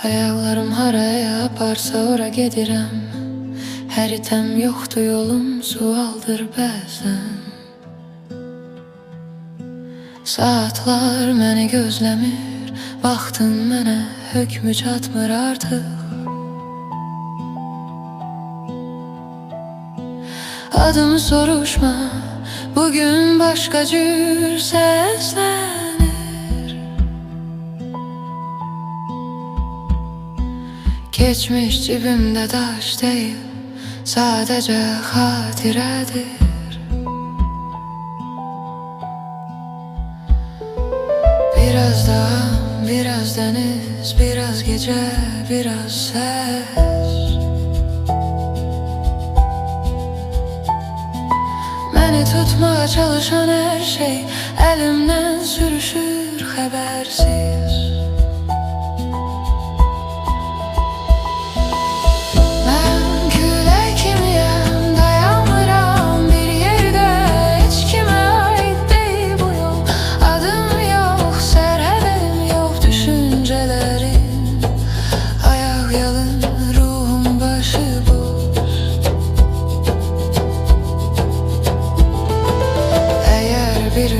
Ayaqlarım haraya aparsa ora gedirəm. Həritəm yoxdur yolum, sualdır bəzən. Saatlar məni gözləmir, vaxtın mənə hökmü çatmır artıq. Adımı soruşma, bugün başqa cür səslənir. Keçmiş cibimdə daş deyil, sadəcə xatirədir. Biraz dağ, biraz dəniz, biraz gecə, biraz səs. Məni tutmağa çalışan hər şey əlimdən sürüşür xəbərsiz. Mən külək kimiyəm, dayanmıram bir yerdə. Heç kimə aid deyil bu yol. Adım yox, sərhədim yox, düşüncələrim ayaq yalın, ruhum başıboş. Əgər bir